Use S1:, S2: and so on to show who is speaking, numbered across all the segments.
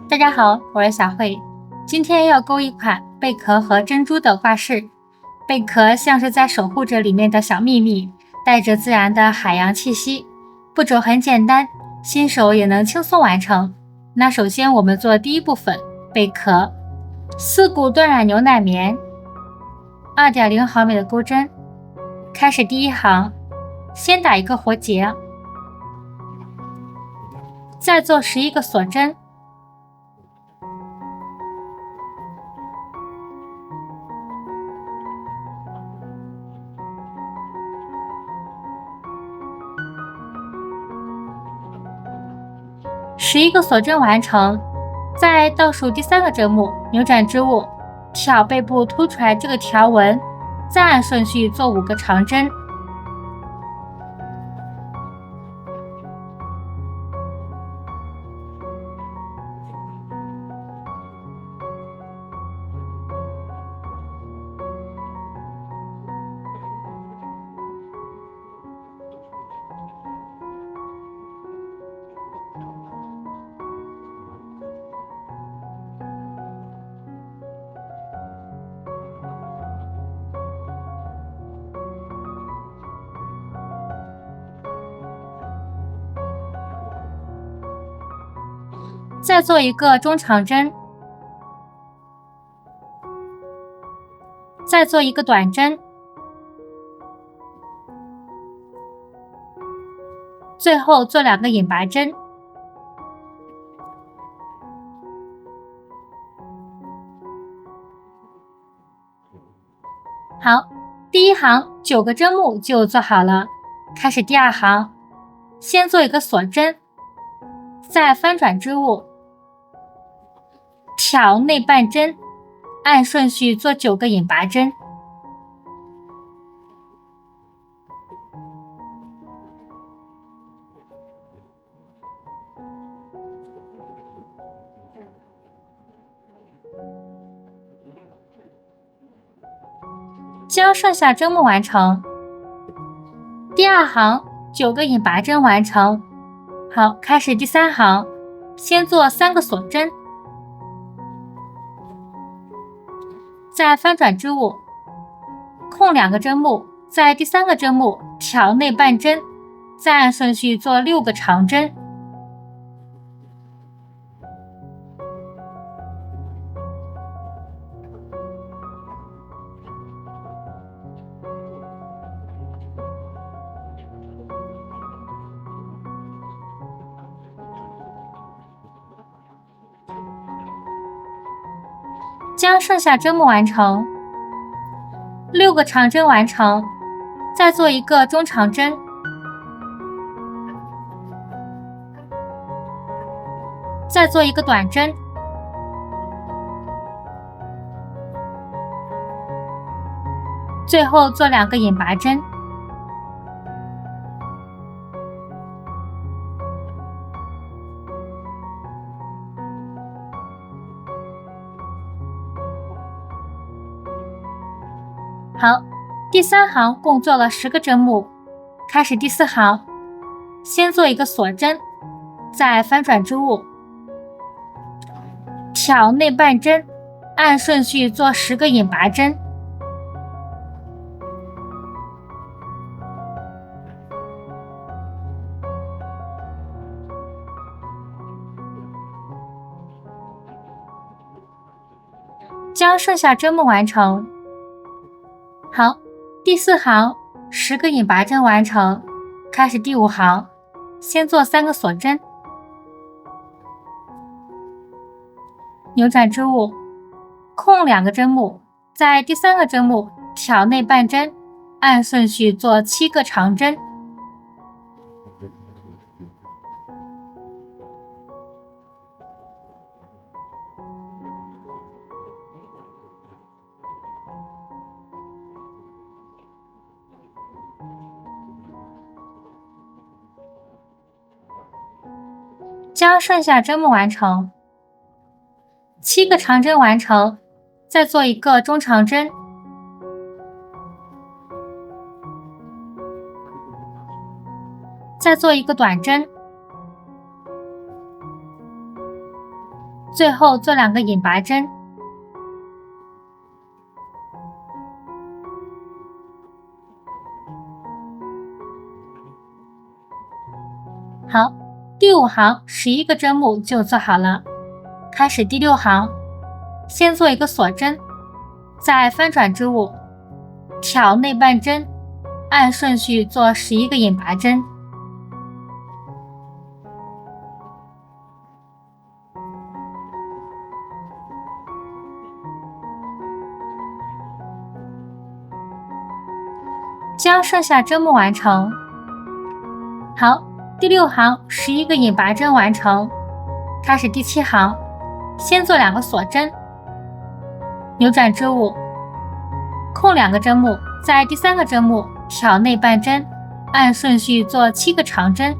S1: 大家好，我是小慧。今天要勾一款贝壳和珍珠的挂饰。贝壳像是在守护着里面的小秘密，带着自然的海洋气息。步骤很简单，新手也能轻松完成。那首先我们做第一部分，贝壳。4股断染牛奶棉， 2.0 毫米的钩针。开始第一行，先打一个活结，再做11个锁针。11个锁针完成，在倒数第3个针目扭转织物，挑背部凸出来这个条纹，再按顺序做5个长针。再做一个中长针，再做一个短针，最后做2个引拔针。好，第一行9个针目就做好了。开始第2行，先做一个锁针，再翻转织物，挑内半针，按顺序做9个引拔针。将剩下针目完成。第2行9个引拔针完成。好，开始第3行，先做3个锁针，再翻转织物，空2个针目，在第3个针目挑内半针，再按顺序做6个长针。将剩下针目完成，6个长针完成，再做一个中长针，再做一个短针，最后做2个引拔针。好，第3行共做了10个针目。开始第4行，先做一个锁针，再翻转织物，挑内半针，按顺序做10个引拔针。将剩下针目完成。好，第4行10个引拔针完成。开始第5行，先做3个锁针，扭转织物，空2个针目，在第3个针目挑内半针，按顺序做7个长针。将剩下针目完成，7个长针完成，再做一个中长针，再做一个短针，最后做2个引拔针。好，第5行11个针目就做好了。开始第6行，先做一个锁针，在翻转织物挑内半针，按顺序做11个引拔针。将剩下针目完成。好，第6行11个引拔针完成。开始第7行，先做2个锁针，扭转织物，空2个针目，在第3个针目挑内半针，按顺序做7个长针。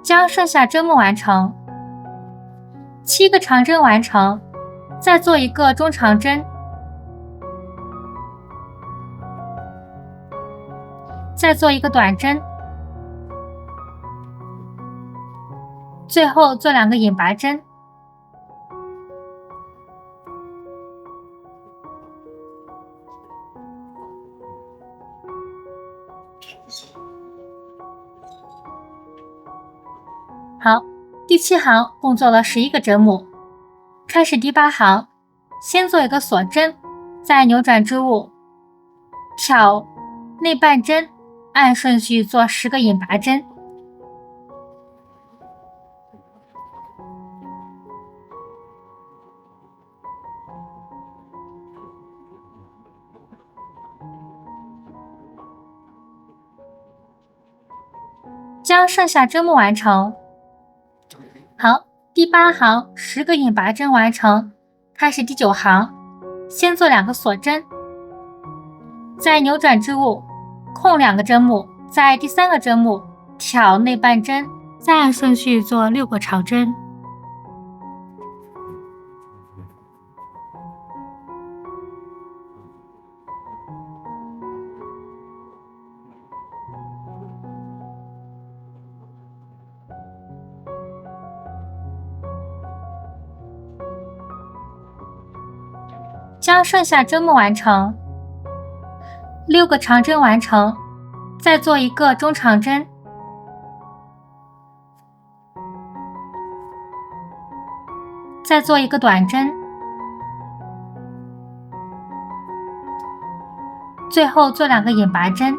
S1: 将剩下针目完成。7个长针完成，再做一个中长针，再做一个短针，最后做2个引拔针。好，第7行共做了11个针目。开始第8行，先做一个锁针，再扭转织物，挑内半针，按顺序做10个引拔针。将剩下针目完成。好，第8行10个引拔针完成。开始第9行，先做2个锁针，再扭转织物，空2个针目，在第3个针目挑内半针，再按顺序做6个长针。将剩下针目完成。6个长针完成，再做一个中长针，再做一个短针，最后做2个引拔针。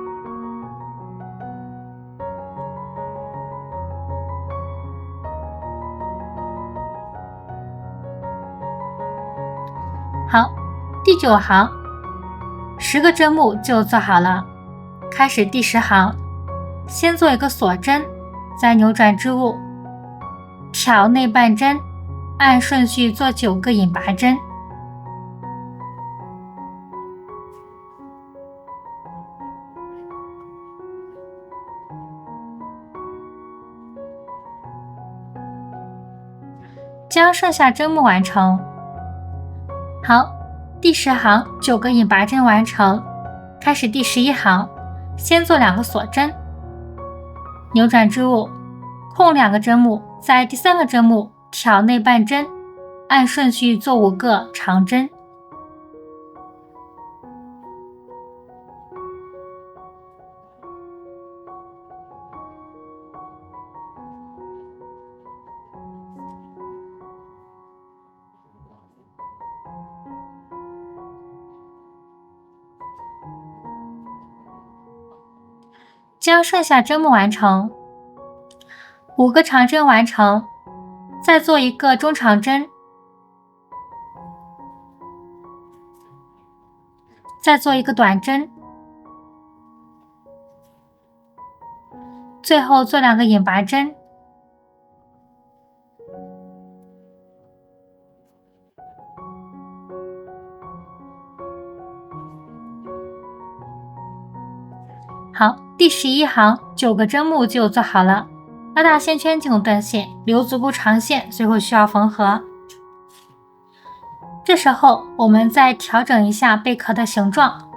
S1: 好，第9行10个针目就做好了。开始第10行，先做一个锁针，再扭转织物，挑内半针，按顺序做9个引拔针。将剩下针目完成。好，第10行9个引拔针完成。开始第11行，先做2个锁针，扭转织物，空2个针目，在第3个针目挑内半针，按顺序做5个长针。将剩下针目完成。5个长针完成，再做一个中长针，再做一个短针，最后做2个引拔针。好，第11行9个针目就做好了。拉大线圈进入断线，留足够长线，最后需要缝合。这时候我们再调整一下贝壳的形状。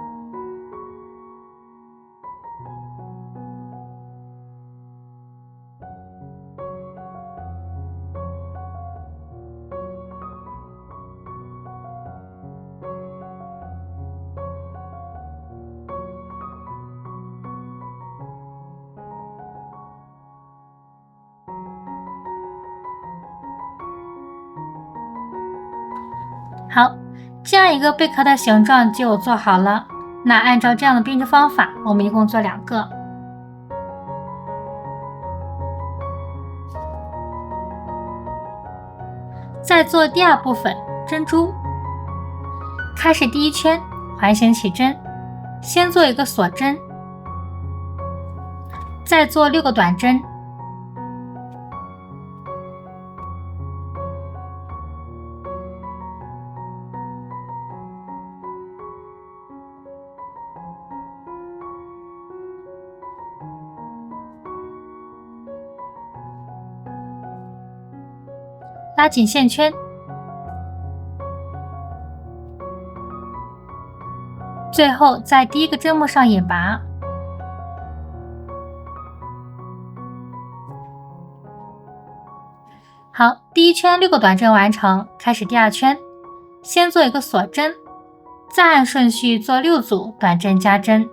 S1: 好，这样一个贝壳的形状就做好了。那按照这样的编织方法，我们一共做2个。再做第2部分珍珠。开始第1圈，环形起针，先做一个锁针，再做6个短针。拉紧线圈，最后在第1个针目上引拔。好，第1圈6个短针完成，开始第2圈，先做一个锁针，再按顺序做6组短针加针。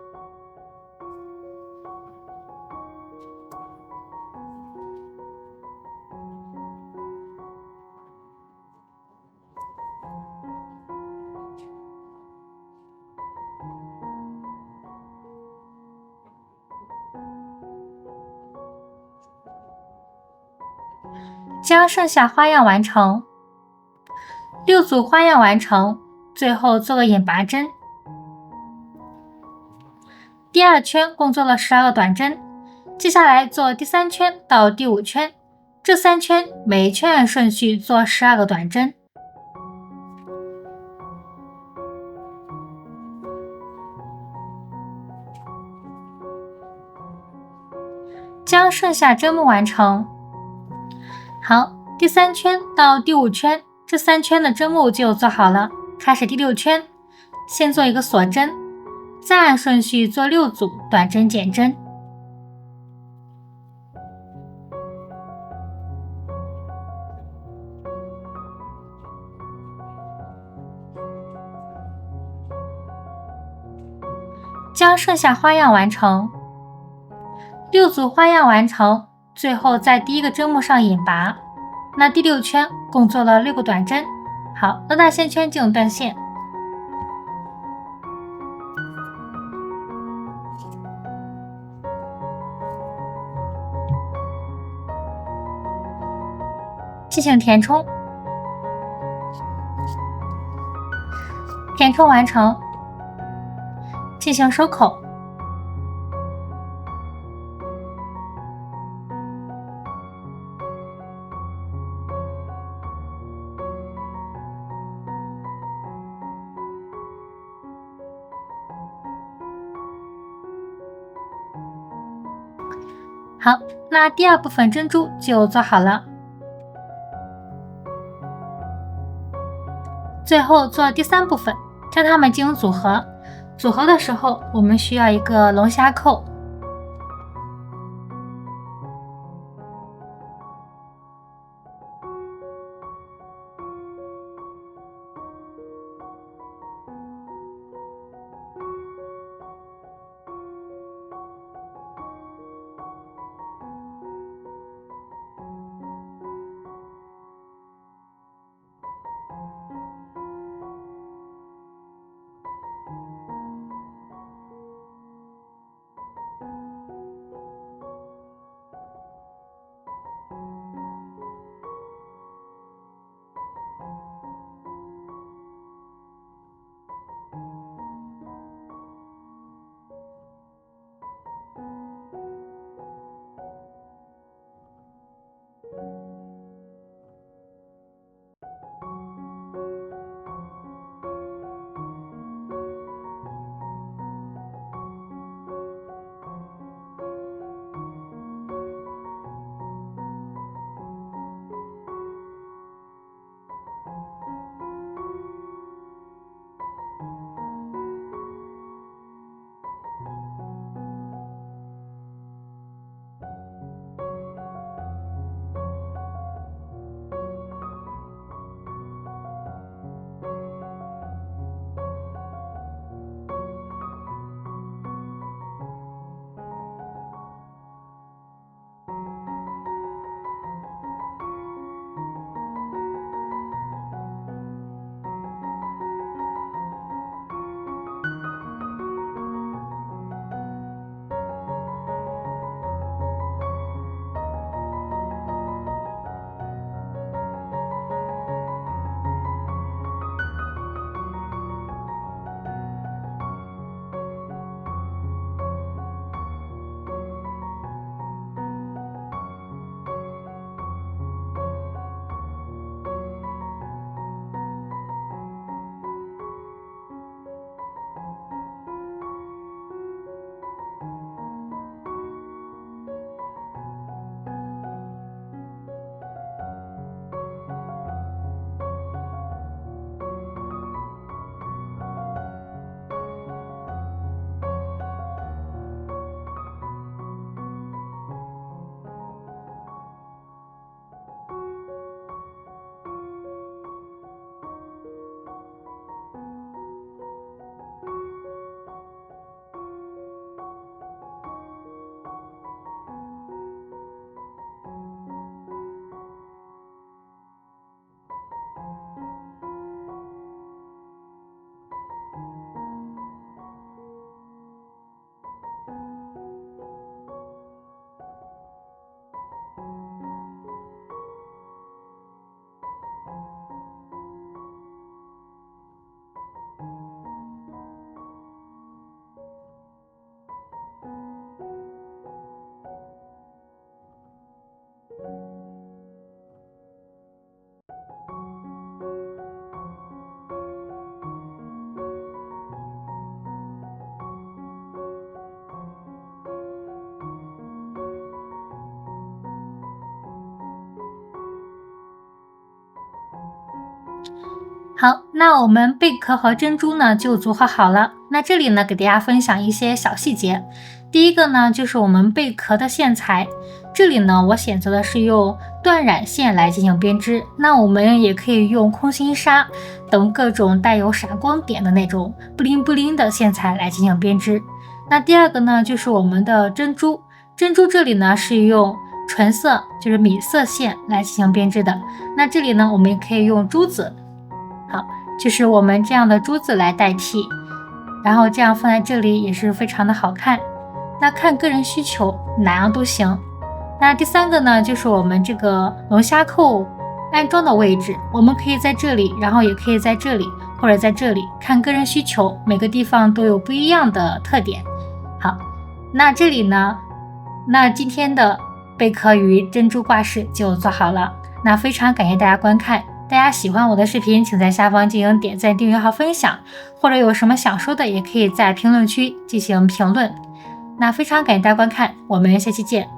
S1: 将剩下花样完成，6组花样完成，最后做个引拔针。第2圈共做了12个短针，接下来做第3圈到第5圈，这3圈每一圈按顺序做12个短针。将剩下针目完成。好，第3圈到第5圈，这3圈的针目就做好了。开始第6圈，先做一个锁针，再按顺序做6组短针减针。将剩下花样完成，6组花样完成，最后在第1个针目上引拔。那第6圈共做了6个短针。好，拉大线圈进入断线。进行填充，填充完成，进行收口。好，那第2部分珍珠就做好了。最后做第3部分，将它们进行组合。组合的时候，我们需要一个龙虾扣。好，那我们贝壳和珍珠呢就组合好了。那这里呢给大家分享一些小细节。第一个呢就是我们贝壳的线材，这里呢我选择的是用缎染线来进行编织，那我们也可以用空心纱等各种带有闪光点的那种布灵布灵的线材来进行编织。那第二个呢就是我们的珍珠，珍珠这里呢是用纯色就是米色线来进行编织的，那这里呢我们也可以用珠子，好，就是我们这样的珠子来代替，然后这样放在这里也是非常的好看。那看个人需求，哪样都行。那第三个呢，就是我们这个龙虾扣安装的位置，我们可以在这里，然后也可以在这里，或者在这里，看个人需求，每个地方都有不一样的特点。好，那这里呢，那今天的贝壳与珍珠挂饰就做好了。那非常感谢大家观看，大家喜欢我的视频，请在下方进行点赞、订阅和分享，或者有什么想说的，也可以在评论区进行评论。那非常感谢大家观看，我们下期见。